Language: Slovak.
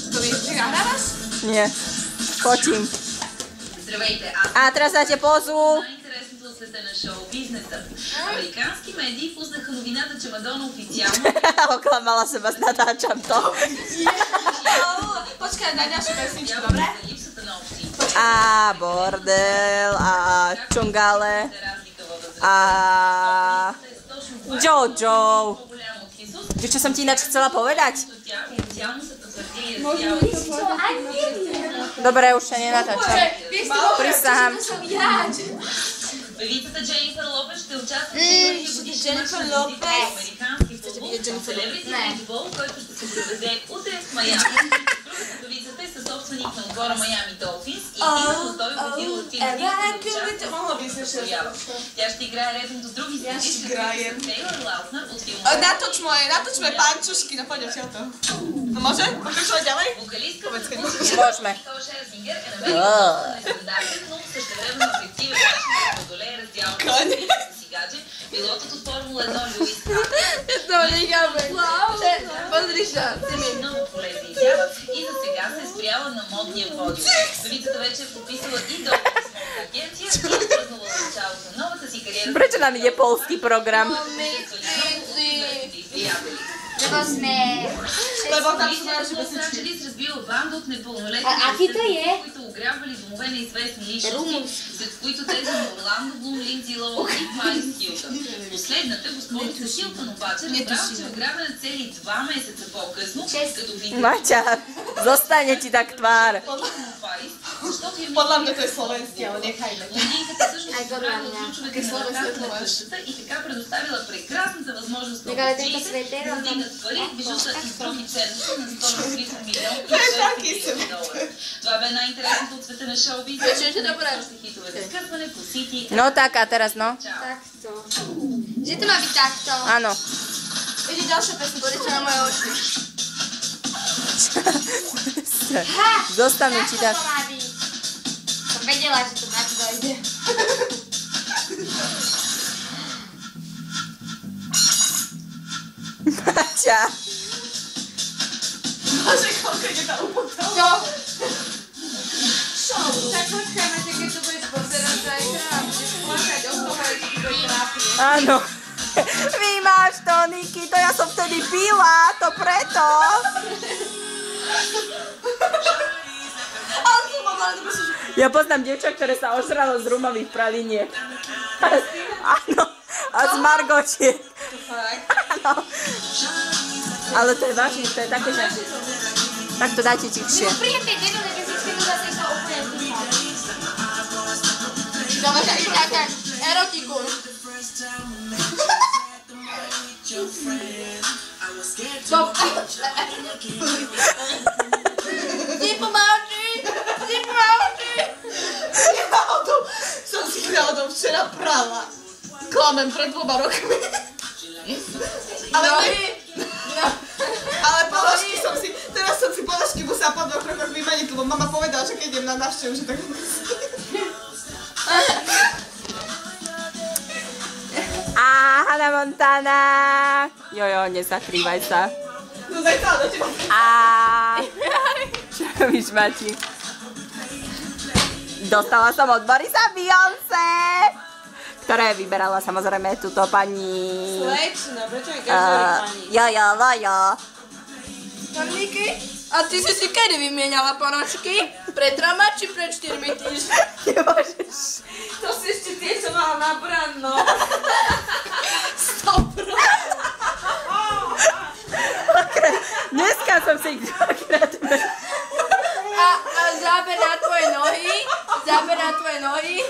To vieš, že nahrávaš? Nie. Fotím. Здравейте, А, teraz dáte pozu. Най-интересното от света на шоу-бизнеса. Американски медии пуснаха новината, че Мадона официално... Oklamala seba, natáčam to. Počkaj, daj ďalšiu pesničku, dobre? Липсата на общи A bordel, a čungale, a Jojo. Vieš, čo som ti ináč chcela povedať? Dobre, už sa nenatáčam. Prisahám. Певицата Дженифър Лопес ще участва в Дженифър Лопес. американски футбол, който ще се проведе утре в Майами. Певицата е със собственик на отбора Майами Долфинс и именно той убедил Тя ще играе редом до други звезди, Тейлор Лаутнер от филма. Natočme pančušky, no poďme si o to. No môže? Pokračovať ďalej? Вокалистка Môžeme. Михаел Шерзингер е намерил нестандартен, но същевременно ефективен начин да преодолее раздялата си гадже. Пилотът от Формула 1 Луис Pozri sa. много полезна изява и за сега се е спряла на модния подиум. Певицата вече е подписала и договор с агенция и е тръгнала в началото на новата си кариера. Prečo nám ide polský program? Lebo sme... Lebo tam sú najlepšie Лос pesničky. Анджелис разбил банда от непълнолетни А какви той е? които ограбвали домове на известни личности, сред които тези на Орландо Блум, Линдзи Лоуън и Парис Хилтън. Последната, госпожица Хилтън обаче, разбрала, че е ограбена цели 2 месеца по-късно, като видео Maťa, zostane ti tak tvár. Парис, защото е Podľa mňa to je slovenský, ale nechajme. Блондинката всъщност Ай, добре, изправила няма. ключовете на ръката на къщата и така предоставила прекрасната възможност на Така, дека обучите светера, да стигнат пари, бижута и други ценности на стойност 300 милиона и 600 долара. Това бе най-интересното от света на шоу-бизнеса. Хитовете скърпване по Сити. No tak, a teraz no. Takto. Že to má byť takto? Áno. Ide ďalšia pesnička. Pozrite na moje oči. Zostanú ti tak. To má byť. Som vedela, že to na to dojde. Maťa. Bože, koľko ide tá upotala. Čo? Tak počkajme, že keď to budeš pozerať zajtra a budeš plakať o toho, že ti to trápne. Áno. Vy máš to, Niky, to ja som vtedy pila, to preto. Ale to mám ale dobré, že... Ja poznám dievča, ktoré sa ožralo z rumových praliniek. Áno, a z margočiek. Fakt. Áno. Ale to je vážne, to je také, že... Tak to dáte tichšie. Príjem tie tieto také zíčky, to zase sa úplne zúfam. Dávaj aj taká erotiku. Stop. Ty pomáči! Ty pomáči! Som si náhodou včera prala. Klamem pred 2 rokmi. Ale ale ponožky som si, teraz som si ponožky musela po 2 rokoch vymeniť, lebo mama povedala, že keď idem na návštevu, že tak... A Hannah Montana. Jojo, nezakrývaj sa. No zajtra do teba. A čo robíš, Mati? Dostala som od Borisa Beyoncé, ktorá vyberala samozrejme túto pani... Slečna, prečo je každý pani? Jojo. Niky? A ty si kedy vymieniala ponožky? Pred 3 či pred 4 týždňami? Nemôžeš. To si ešte tie, čo mala na branno. Stop. Dneska som si ich dvakrát... A záber na tvoje nohy.